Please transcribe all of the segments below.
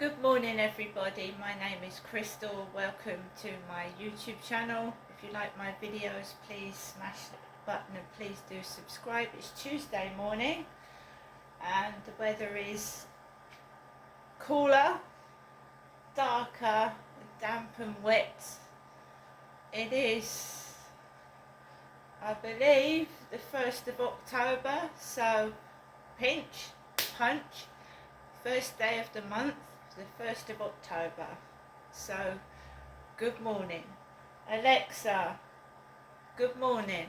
Good morning everybody, my name is Crystal. Welcome to my YouTube channel. If you like my videos, please smash the button and please do subscribe. It's Tuesday morning and the weather is cooler, darker, damp and wet. It is, I believe, the 1st of October, so pinch, punch, first day of the month, the 1st of October. So, good morning. Alexa, good morning.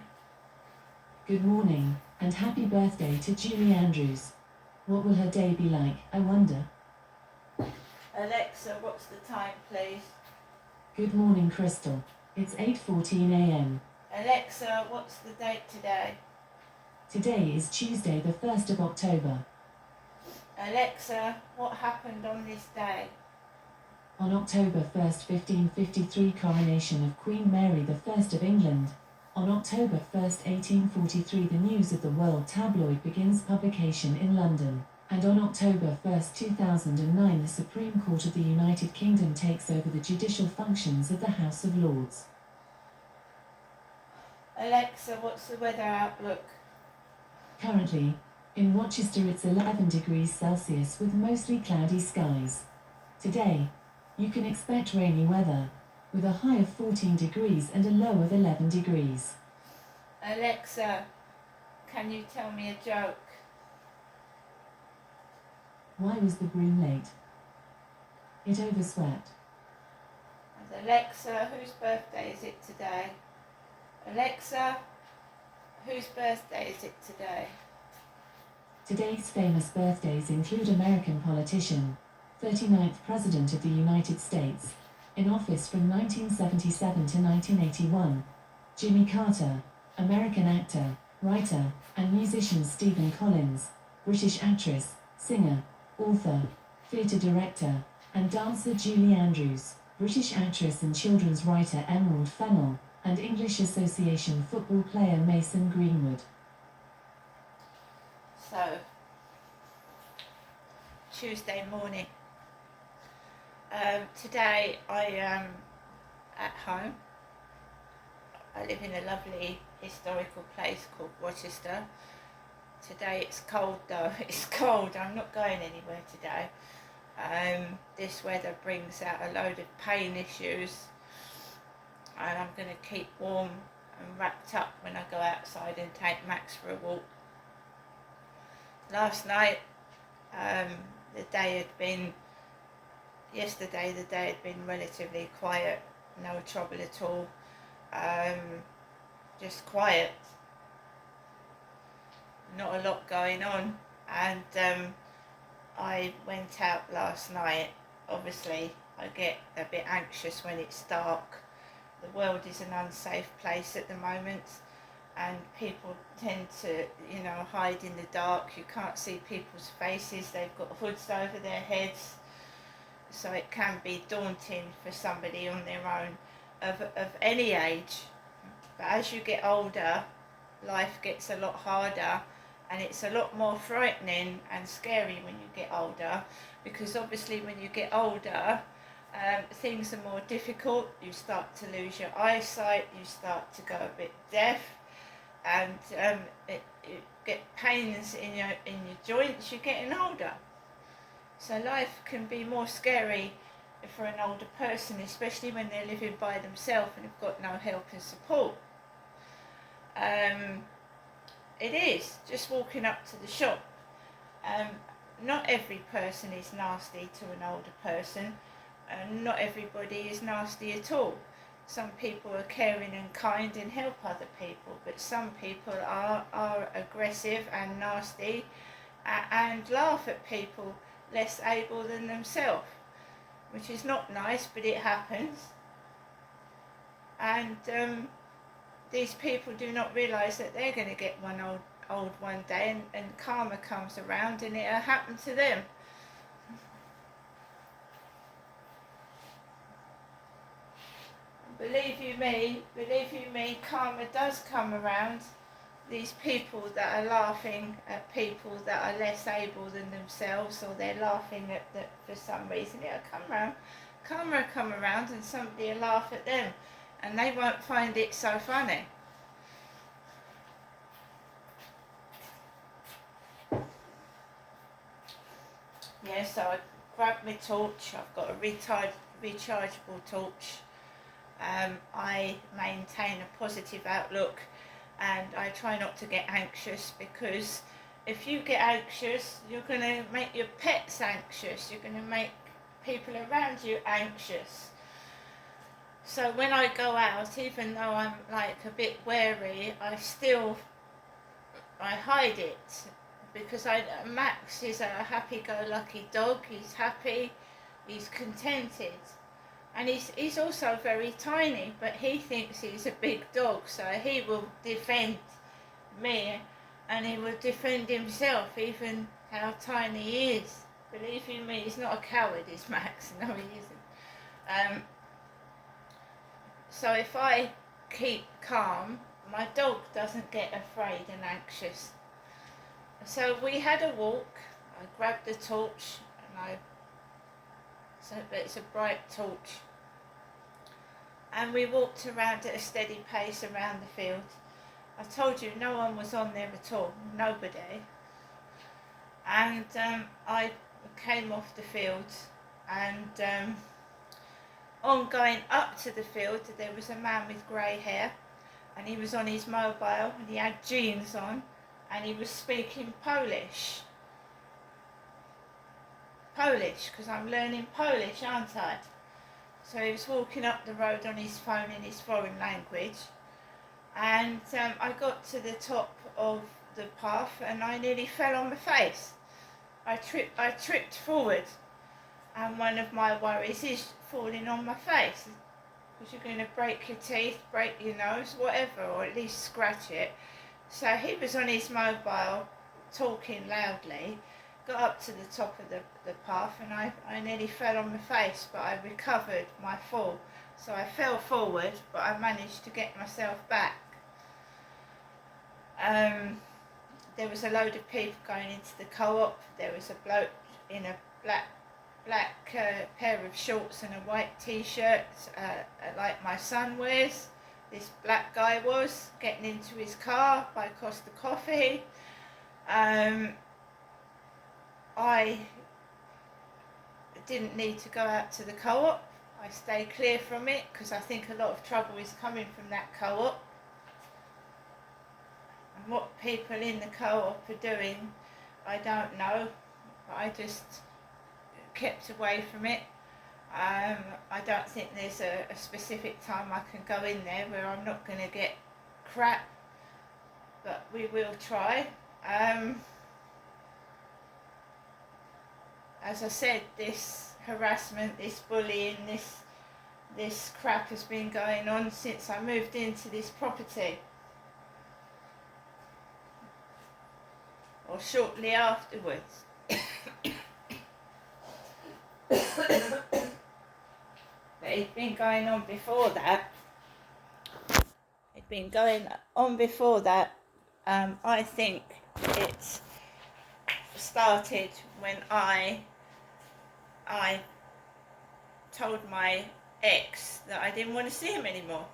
Good morning, and happy birthday to Julie Andrews. What will her day be like, I wonder? Alexa, what's the time, please? Good morning, Crystal. It's 8:14 a.m. Alexa, what's the date today? Today is Tuesday, the 1st of October. Alexa, what happened on this day? On October 1st, 1553, coronation of Queen Mary I of England. On October 1st, 1843, the News of the World tabloid begins publication in London. And on October 1st, 2009, the Supreme Court of the United Kingdom takes over the judicial functions of the House of Lords. Alexa, what's the weather outlook? Currently, in Rochester it's 11 degrees Celsius with mostly cloudy skies. Today, you can expect rainy weather, with a high of 14 degrees and a low of 11 degrees. Alexa, can you tell me a joke? Why was the broom late? It overswept. And Alexa, whose birthday is it today? Alexa, whose birthday is it today? Today's famous birthdays include American politician, 39th President of the United States, in office from 1977 to 1981, Jimmy Carter, American actor, writer, and musician Stephen Collins, British actress, singer, author, theatre director, and dancer Julie Andrews, British actress and children's writer Emerald Fennell, and English Association football player Mason Greenwood. So, Tuesday morning. Today I am at home. I live in a lovely historical place called Rochester. Today it's cold though, it's cold, I'm not going anywhere today. This weather brings out a load of pain issues and I'm going to keep warm and wrapped up when I go outside and take Max for a walk. Last night, the day had been relatively quiet, no trouble at all, just quiet, not a lot going on, and I went out last night. Obviously I get a bit anxious when it's dark. The world is an unsafe place at the moment and people tend to, hide in the dark. You can't see people's faces, they've got hoods over their heads, so it can be daunting for somebody on their own of any age. But as you get older, life gets a lot harder and it's a lot more frightening and scary when you get older, because obviously when you get older, things are more difficult. You start to lose your eyesight, you start to go a bit deaf, and you get pains in your joints. You're getting older, so life can be more scary for an older person, especially when they're living by themselves and have got no help and support. It is just walking up to the shop. Not every person is nasty to an older person, and not everybody is nasty at all. Some people are caring and kind and help other people, but some people are aggressive and nasty and laugh at people less able than themselves, which is not nice, but it happens. And these people do not realise that they're going to get old one day, and karma comes around and it'll happen to them. Believe you me, karma does come around these people that are laughing at people that are less able than themselves, or they're laughing at that for some reason. It'll come around and somebody will laugh at them and they won't find it so funny. Yeah, so I grabbed my torch. I've got a rechargeable torch. I maintain a positive outlook and I try not to get anxious, because if you get anxious, you're going to make your pets anxious. You're going to make people around you anxious. So when I go out, even though I'm like a bit wary, I hide it, because Max is a happy-go-lucky dog. He's happy, he's contented, and he's also very tiny, but he thinks he's a big dog, so he will defend me and he will defend himself, even how tiny he is. Believe you me, he's not a coward, is Max. No, he isn't. So if I keep calm, my dog doesn't get afraid and anxious. So we had a walk. I grabbed the torch and it's a bright torch. And we walked around at a steady pace around the field. I told you no one was on there at all, nobody. And I came off the field, and on going up to the field there was a man with grey hair, and he was on his mobile and he had jeans on and he was speaking Polish, because I'm learning Polish, aren't I? So he was walking up the road on his phone in his foreign language, and I got to the top of the path and I nearly fell on my face. I tripped forward, and one of my worries is falling on my face, because you're going to break your teeth, break your nose, whatever, or at least scratch it. So he was on his mobile talking loudly, got up to the top of the path, and I nearly fell on my face, but I recovered my fall. So I fell forward, but I managed to get myself back. There was a load of people going into the co-op. There was a bloke in a black pair of shorts and a white t-shirt, like my son wears. This black guy was getting into his car by Costa Coffee. I didn't need to go out to the co-op. I stayed clear from it, because I think a lot of trouble is coming from that co-op. And what people in the co-op are doing, I don't know, but I just kept away from it. I don't think there's a specific time I can go in there where I'm not going to get crap, but we will try. As I said, this harassment, this bullying, this crap has been going on since I moved into this property, or shortly afterwards. But it's been going on before that. I think it started when I told my ex that I didn't want to see him anymore.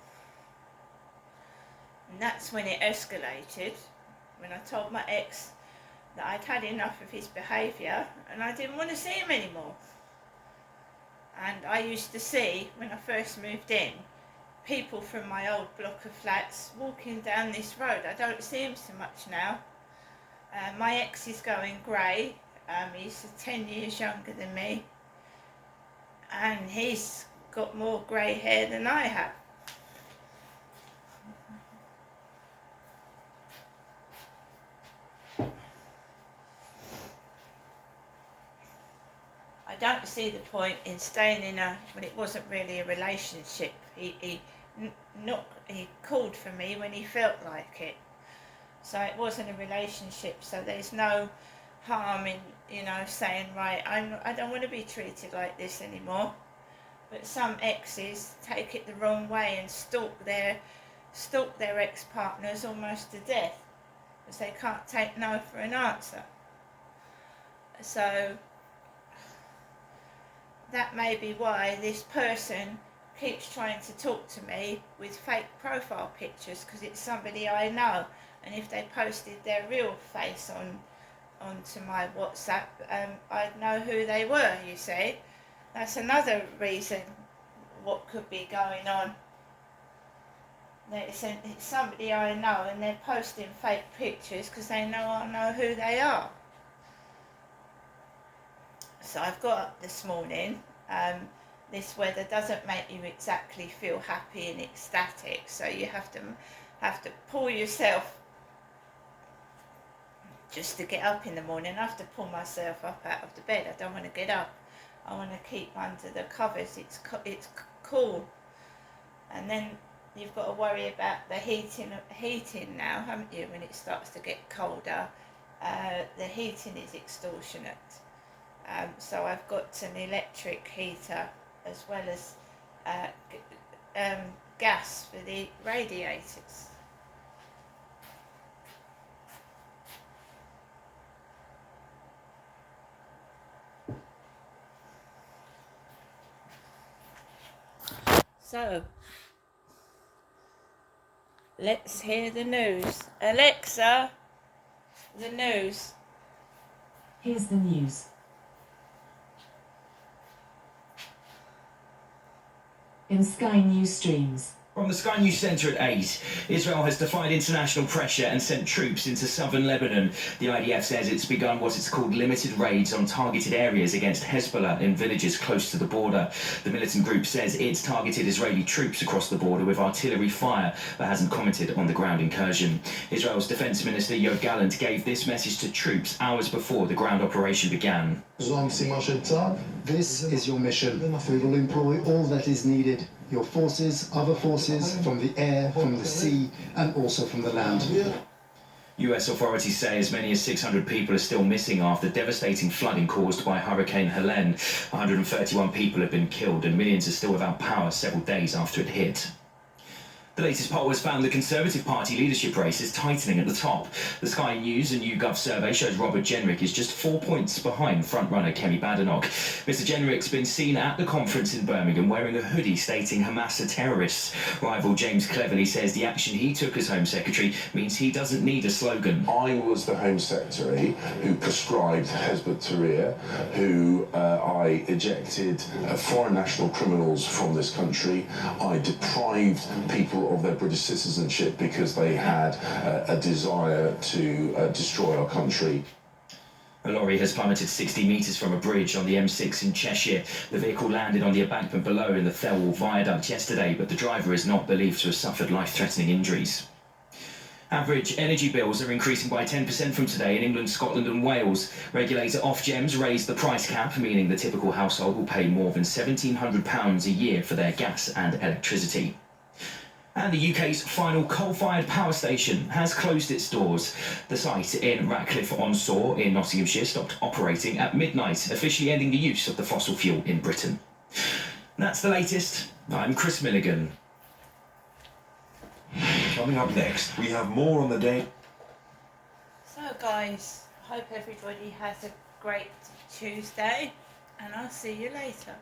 And that's when it escalated, when I told my ex that I'd had enough of his behaviour and I didn't want to see him anymore. And I used to see, when I first moved in, people from my old block of flats walking down this road. I don't see him so much now. My ex is going grey. He's 10 years younger than me, and he's got more grey hair than I have. I don't see the point in staying in when it wasn't really a relationship. He called for me when he felt like it. So it wasn't a relationship, so there's no harm in, saying, right, I don't want to be treated like this anymore. But some exes take it the wrong way and stalk their ex-partners almost to death. because they can't take no for an answer. So that may be why this person keeps trying to talk to me with fake profile pictures, because it's somebody I know, and if they posted their real face onto my WhatsApp, I'd know who they were, you see. That's another reason what could be going on. It's somebody I know, and they're posting fake pictures because they know I know who they are. So I've got up this morning. This weather doesn't make you exactly feel happy and ecstatic, so you have to pull yourself just to get up in the morning. I have to pull myself up out of the bed. I don't want to get up. I want to keep under the covers. It's cool. And then you've got to worry about the heating now, haven't you? When it starts to get colder, the heating is extortionate. So I've got an electric heater as well as gas for the radiators. So let's hear the news. Alexa, the news. Here's the news. In Sky News streams. From the Sky News Centre at 8, Israel has defied international pressure and sent troops into southern Lebanon. The IDF says it's begun what it's called limited raids on targeted areas against Hezbollah in villages close to the border. The militant group says it's targeted Israeli troops across the border with artillery fire, but hasn't commented on the ground incursion. Israel's Defence Minister Yoav Gallant gave this message to troops hours before the ground operation began. This is your mission. We will employ all that is needed. Your forces, other forces, from the air, from the sea, and also from the land. US authorities say as many as 600 people are still missing after devastating flooding caused by Hurricane Helene. 131 people have been killed and millions are still without power several days after it hit. The latest poll has found the Conservative Party leadership race is tightening at the top. The Sky News and YouGov survey shows Robert Jenrick is just 4 points behind frontrunner Kemi Badenoch. Mr Jenrick's been seen at the conference in Birmingham wearing a hoodie stating Hamas are terrorists. Rival James Cleverly says the action he took as Home Secretary means he doesn't need a slogan. I was the Home Secretary who prescribed Hezb ut-Tahrir, who I ejected foreign national criminals from this country. I deprived people of their British citizenship because they had a desire to destroy our country. A lorry has plummeted 60 metres from a bridge on the M6 in Cheshire. The vehicle landed on the embankment below in the Thelwall Viaduct yesterday, but the driver is not believed to have suffered life-threatening injuries. Average energy bills are increasing by 10% from today in England, Scotland and Wales. Regulator Ofgems raised the price cap, meaning the typical household will pay more than £1,700 a year for their gas and electricity. And the UK's final coal-fired power station has closed its doors. The site in Ratcliffe-on-Soar in Nottinghamshire stopped operating at midnight, officially ending the use of the fossil fuel in Britain. That's the latest. I'm Chris Milligan. Coming up next, we have more on the day. So guys, I hope everybody has a great Tuesday, and I'll see you later.